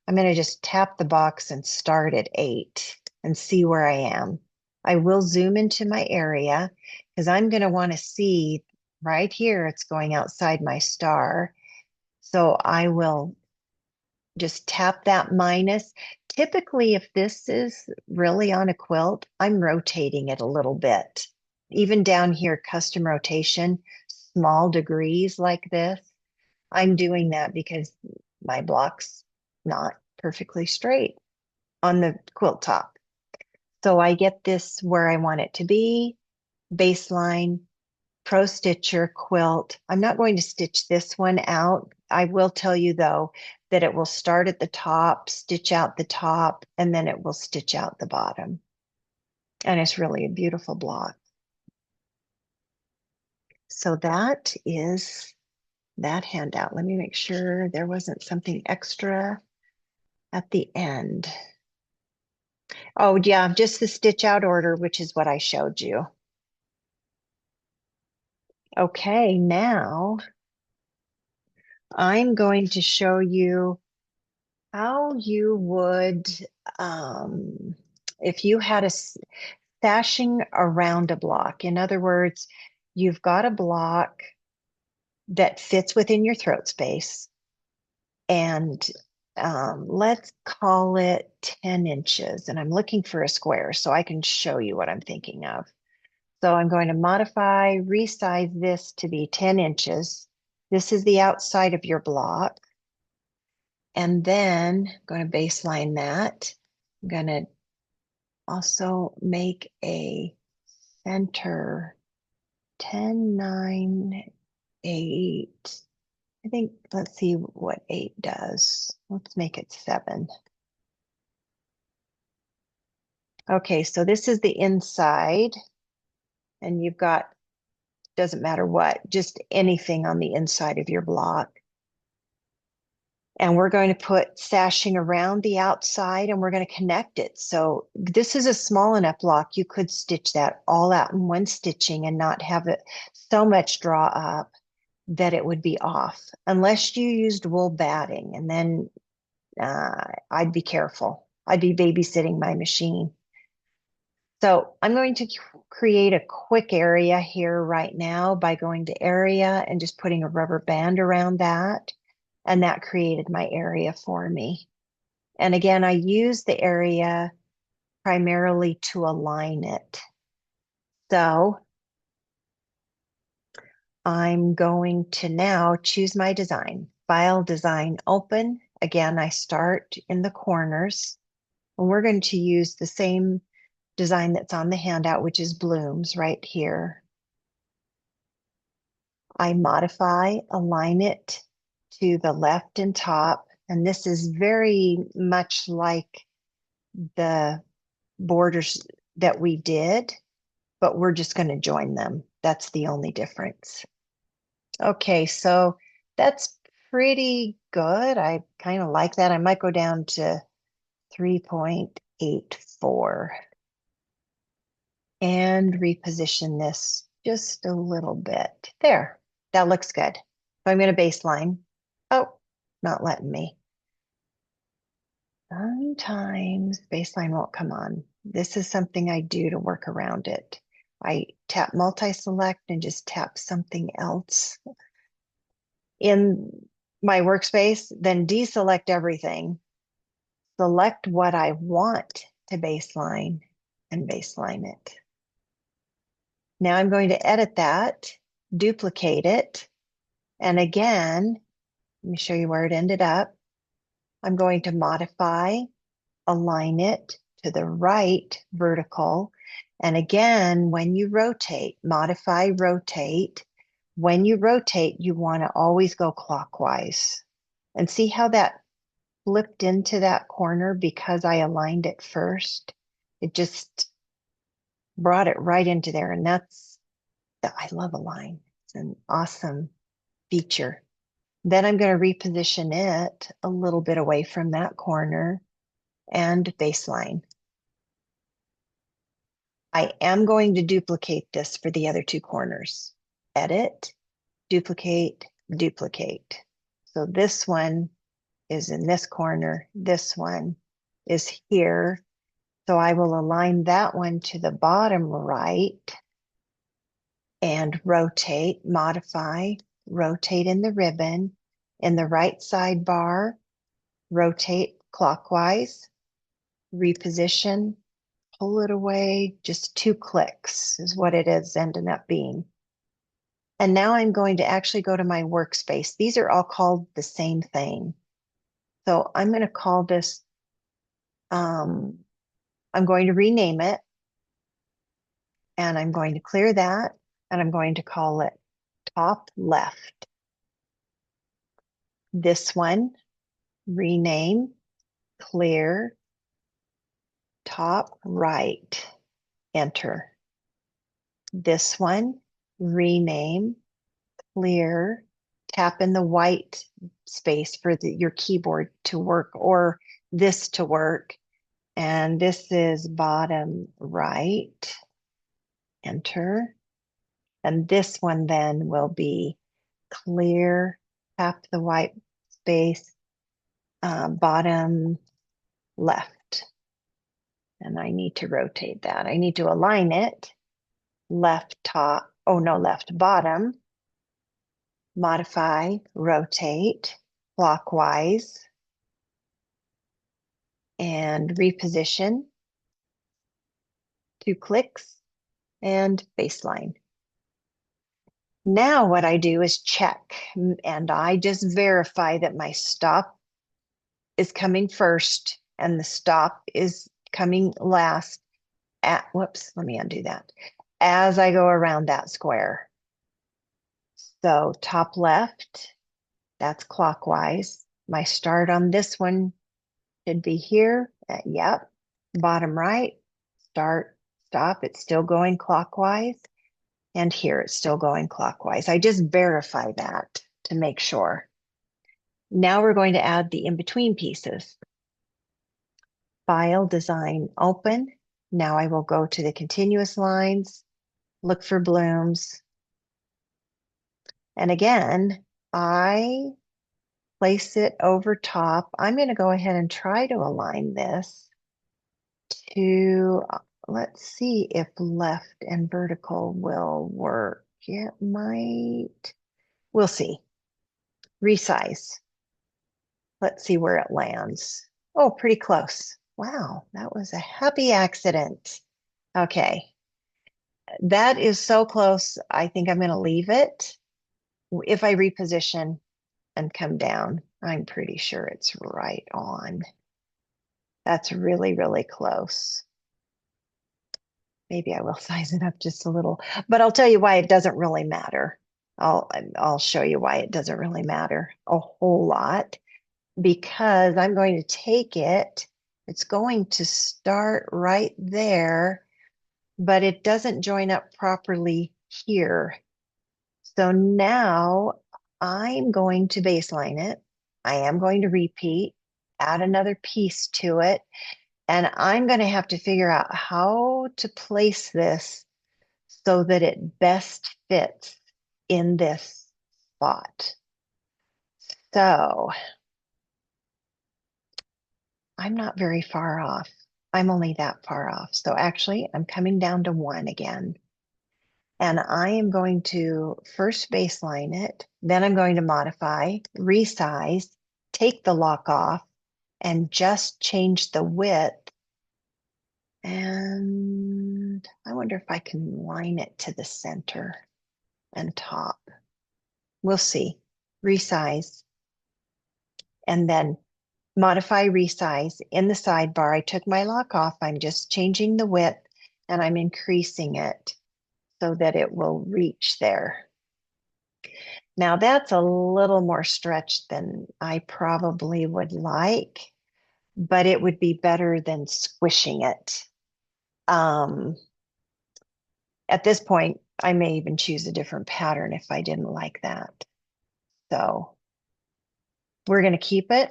I'm going to just tap the box and start at 8 and see where I am. I will zoom into my area because I'm going to want to see right here, it's going outside my star. So I will just tap that minus. Typically, if this is really on a quilt, I'm rotating it a little bit. Even down here, custom rotation, small degrees like this, I'm doing that because my block's not perfectly straight on the quilt top. So I get this where I want it to be, baseline, Pro Stitcher quilt. I'm not going to stitch this one out. I will tell you though that it will start at the top, stitch out the top, and then it will stitch out the bottom. And it's really a beautiful block. So that is that handout. Let me make sure there wasn't something extra at the end. Oh yeah, just the stitch out order, which is what I showed you. Okay, now I'm going to show you how you would, if you had a stashing around a block. In other words, you've got a block that fits within your throat space, and let's call it 10 inches. And I'm looking for a square so I can show you what I'm thinking of. So I'm going to modify, resize this to be 10 inches. This is the outside of your block. And then I'm going to baseline that. I'm going to also make a center 10, 9, 8. I think, let's see what 8 does. Let's make it 7. Okay, so this is the inside, and you've got, doesn't matter what, just anything on the inside of your block. And we're going to put sashing around the outside, and we're going to connect it. So this is a small enough block. You could stitch that all out in one stitching and not have it so much draw up that it would be off, unless you used wool batting. And then I'd be careful. I'd be babysitting my machine. So I'm going to create a quick area here right now by going to area and just putting a rubber band around that. And that created my area for me. And again, I use the area primarily to align it. So I'm going to now choose my design. File, design, open. Again, I start in the corners. And we're going to use the same design that's on the handout, which is blooms right here. I modify, align it to the left and top. And this is very much like the borders that we did, but we're just going to join them. That's the only difference. Okay, so that's pretty good. I kind of like that. I might go down to 3.84 and reposition this just a little bit. There, that looks good. So I'm going to baseline. Oh, not letting me. Sometimes baseline won't come on. This is something I do to work around it. I tap multi-select and just tap something else in my workspace, then deselect everything, select what I want to baseline, and baseline it. Now I'm going to edit that, duplicate it, and again, let me show you where it ended up. I'm going to modify, align it to the right vertical. And again, when you rotate, modify, rotate. When you rotate, you want to always go clockwise. And see how that flipped into that corner because I aligned it first? It just brought it right into there. And I love Align. It's an awesome feature. Then I'm going to reposition it a little bit away from that corner and baseline. I am going to duplicate this for the other two corners. Edit, duplicate, duplicate. So this one is in this corner. This one is here. So I will align that one to the bottom right and rotate, modify, rotate in the ribbon in the right sidebar. rotate clockwise, reposition, pull it away. Just 2 clicks is what it is ending up being. And now I'm going to actually go to my workspace. These are all called the same thing. So I'm going to call this, I'm going to rename it, and I'm going to clear that, and I'm going to call it top left. This one, rename, clear, top right, enter. This one, rename, clear, tap in the white space for your keyboard to work or this to work. And this is bottom right, enter. And this one then will be clear, tap the white space, bottom left. And I need to rotate that. I need to align it. Left top, oh no, left bottom. Modify, rotate, clockwise, and reposition. 2 clicks and baseline. Now what I do is check, and I just verify that my stop is coming first and the stop is coming last at, whoops, let me undo that, as I go around that square. So top left, that's clockwise. My start on this one should be here. Yep. Bottom right, start, stop. It's still going clockwise. And here it's still going clockwise. I just verify that to make sure. Now we're going to add the in-between pieces. File, design, open. Now I will go to the continuous lines, look for blooms. And again, I place it over top. I'm going to go ahead and try to align this to, let's see if left and vertical will work. It might. We'll see. Resize. Let's see where it lands. Oh, pretty close. Wow, that was a happy accident. Okay. That is so close. I think I'm going to leave it. If I reposition and come down, I'm pretty sure it's right on. That's really, really close. Maybe I will size it up just a little, but I'll tell you why it doesn't really matter. I'll show you why it doesn't really matter a whole lot, because I'm going to take it. It's going to start right there, but it doesn't join up properly here. So now I'm going to baseline it. I am going to repeat, add another piece to it, and I'm going to have to figure out how to place this so that it best fits in this spot. So I'm not very far off. I'm only that far off. So actually, I'm coming down to 1 again. And I am going to first baseline it. Then I'm going to modify, resize, take the lock off, and just change the width. And I wonder if I can line it to the center and top. We'll see. Resize. And then modify, resize. In the sidebar, I took my lock off. I'm just changing the width and I'm increasing it so that it will reach there. Now that's a little more stretched than I probably would like, but it would be better than squishing it. At this point, I may even choose a different pattern if I didn't like that. So we're going to keep it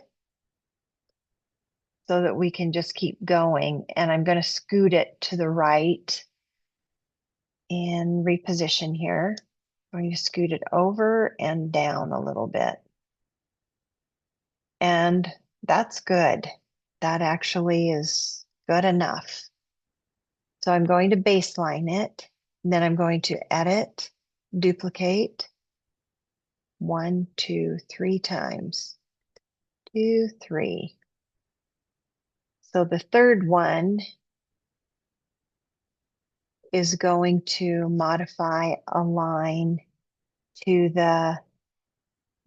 so that we can just keep going. And I'm going to scoot it to the right and reposition here. I'm going to scoot it over and down a little bit. And that's good. That actually is good enough. So I'm going to baseline it. Then I'm going to edit, duplicate, 1, 2, 3 times. 2, 3. So the third one is going to modify a line to the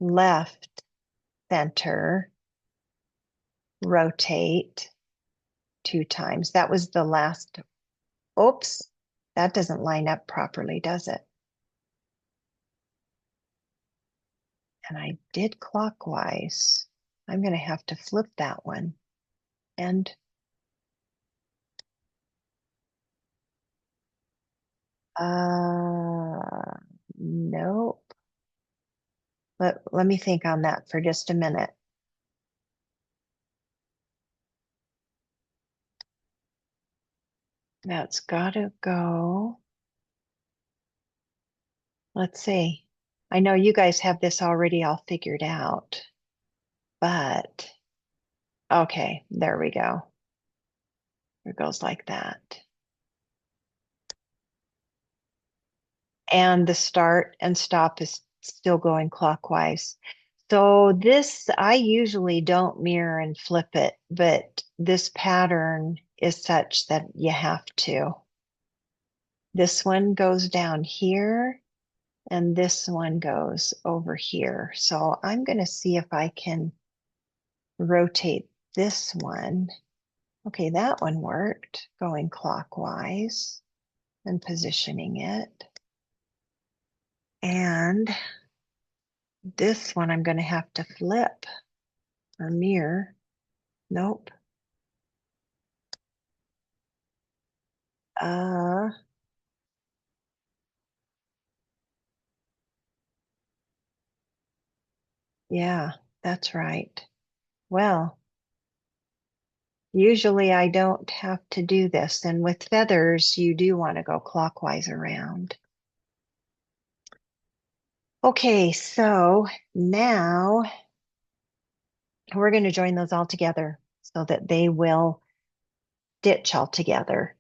left center, rotate 2 times. That was the last. Oops, that doesn't line up properly, does it? And I did clockwise. I'm going to have to flip that one. And nope. Let me think on that for just a minute. That's got to go. Let's see. I know you guys have this already all figured out, but okay, there we go. It goes like that. And the start and stop is still going clockwise. So this, I usually don't mirror and flip it, but this pattern is such that you have to. This one goes down here and this one goes over here. So I'm going to see if I can rotate this one. Okay, that one worked, going clockwise and positioning it. And this one I'm going to have to flip or mirror. Nope. Yeah, that's right. Well, usually I don't have to do this. And with feathers, you do want to go clockwise around. Okay, so now we're going to join those all together so that they will stitch all together.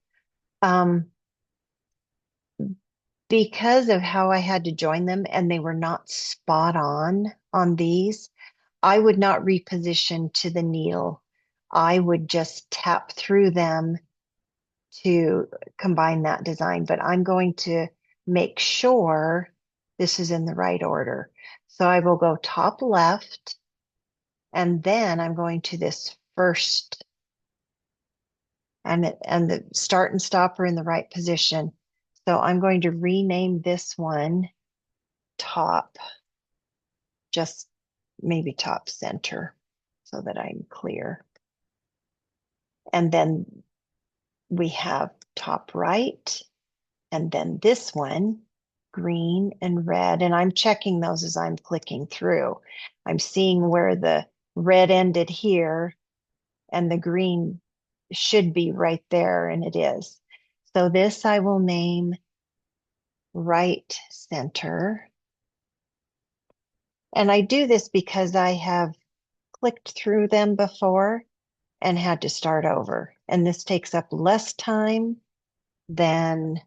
Because of how I had to join them and they were not spot on these, I would not reposition to the needle. I would just tap through them to combine that design, but I'm going to make sure this is in the right order. So I will go top left, and then I'm going to this first, and the start and stop are in the right position. So I'm going to rename this one top, just maybe top center so that I'm clear. And then we have top right, and then this one, green and red. And I'm checking those as I'm clicking through. I'm seeing where the red ended here and the green should be right there, and it is. So this I will name right center. And I do this because I have clicked through them before and had to start over. And this takes up less time than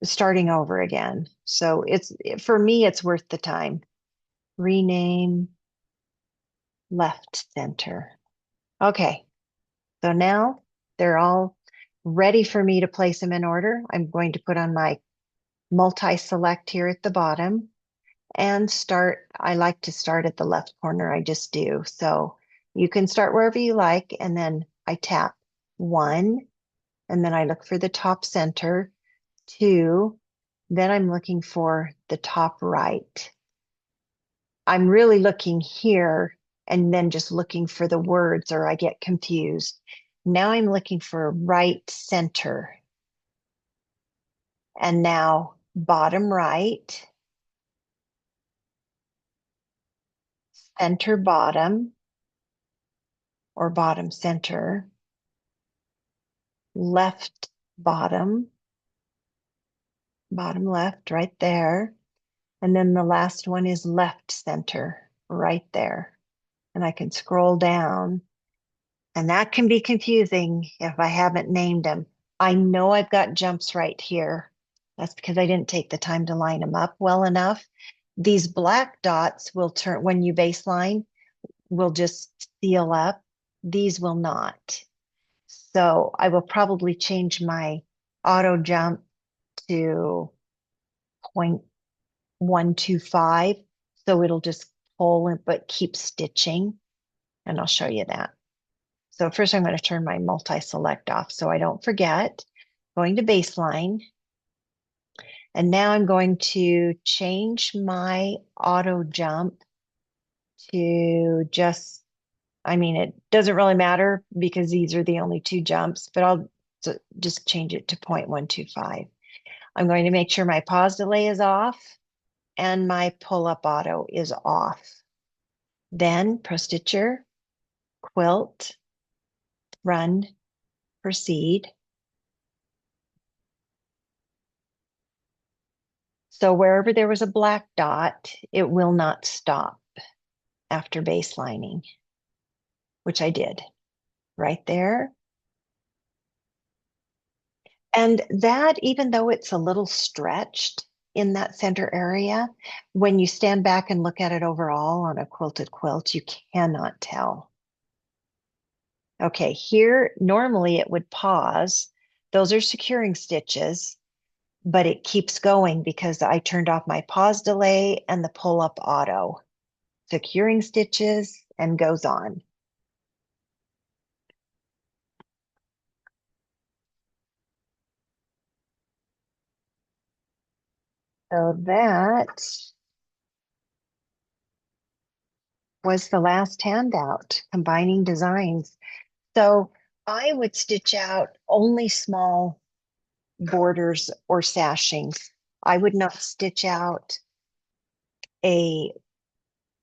starting over again. So for me, it's worth the time. Rename left center. Okay, so now they're all ready for me to place them in order. I'm going to put on my multi-select here at the bottom and start. I like to start at the left corner. I just do. So you can start wherever you like, and then I tap 1, and then I look for the top center, 2, then I'm looking for the top right. I'm really looking here and then just looking for the words, or I get confused. Now I'm looking for right center. And now bottom right, center bottom, or bottom center, left bottom, bottom left right there. And then the last one is left center right there. And I can scroll down, and that can be confusing if I haven't named them. I know I've got jumps right here. That's because I didn't take the time to line them up well enough. These black dots will turn, when you baseline, will just seal up. These will not. So I will probably change my auto jump to 0.125. So it'll just pull it, but keep stitching. And I'll show you that. So first I'm going to turn my multi-select off so I don't forget. Going to baseline. And now I'm going to change my auto jump to just, I mean, it doesn't really matter because these are the only two jumps, but I'll just change it to 0.125. I'm going to make sure my pause delay is off and my pull-up auto is off. Then Pro Stitcher, quilt, run, proceed. So wherever there was a black dot, it will not stop after baselining, which I did right there. And that, even though it's a little stretched in that center area, when you stand back and look at it overall on a quilted quilt, you cannot tell. Okay, here, normally it would pause. Those are securing stitches, but it keeps going because I turned off my pause delay and the pull up auto. Securing stitches and goes on. So that was the last handout, combining designs. So I would stitch out only small borders or sashings. I would not stitch out a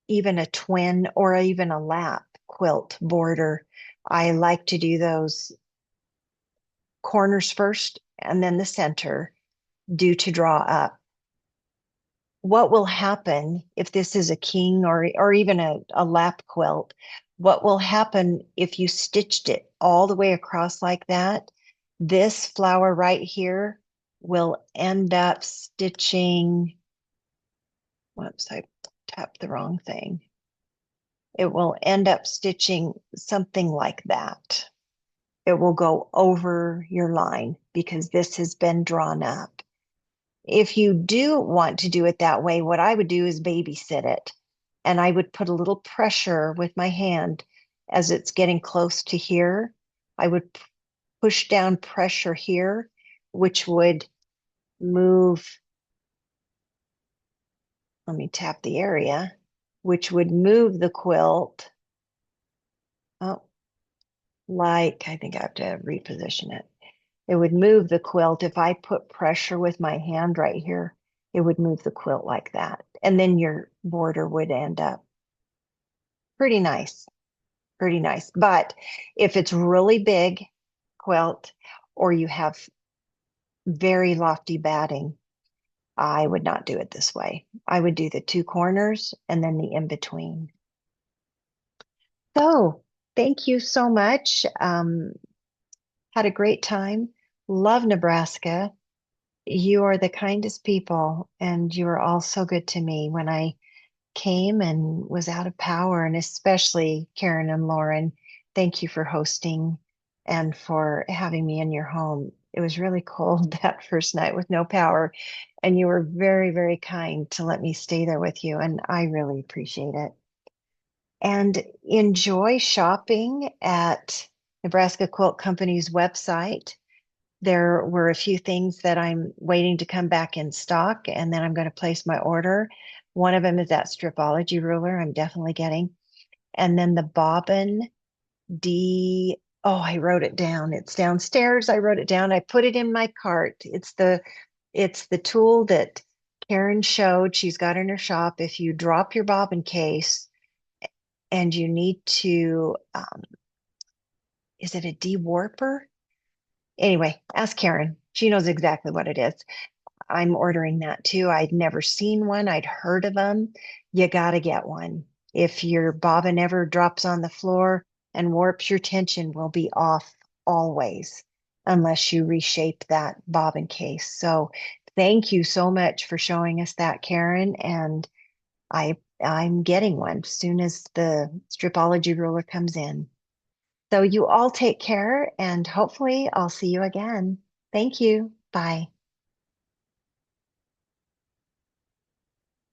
even a twin or even a lap quilt border. I like to do those corners first and then the center, due to draw up. What will happen if this is a king or even a lap quilt? What will happen if you stitched it all the way across like that? This flower right here will end up stitching. Whoops, I tapped the wrong thing. It will end up stitching something like that. It will go over your line because this has been drawn up. If you do want to do it that way, what I would do is babysit it. And I would put a little pressure with my hand as it's getting close to here. I would push down pressure here, which would move, let me tap the area, which would move the quilt. Oh, like, I think I have to reposition it. It would move the quilt. If I put pressure with my hand right here, it would move the quilt like that. And then your border would end up pretty nice, pretty nice. But if it's really big quilt or you have very lofty batting, I would not do it this way. I would do the two corners and then the in between. So thank you so much. Had a great time. Love Nebraska. You are the kindest people, and you were all so good to me when I came and was out of power, and especially Karen and Lauren. Thank you for hosting and for having me in your home. It was really cold that first night with no power, and you were very, very kind to let me stay there with you, and I really appreciate it. And enjoy shopping at Nebraska Quilt Company's website. There were a few things that I'm waiting to come back in stock, and then I'm going to place my order. One of them is that Stripology ruler I'm definitely getting. And then the bobbin D, oh, I wrote it down. It's downstairs. I wrote it down. I put it in my cart. It's the tool that Karen showed. She's got in her shop. If you drop your bobbin case and you need to, is it a dewarper? Anyway, ask Karen. She knows exactly what it is. I'm ordering that too. I'd never seen one. I'd heard of them. You got to get one. If your bobbin ever drops on the floor and warps, your tension will be off always, unless you reshape that bobbin case. So thank you so much for showing us that, Karen. And I I'm getting one as soon as the Stripology ruler comes in. So you all take care and hopefully I'll see you again. Thank you. Bye.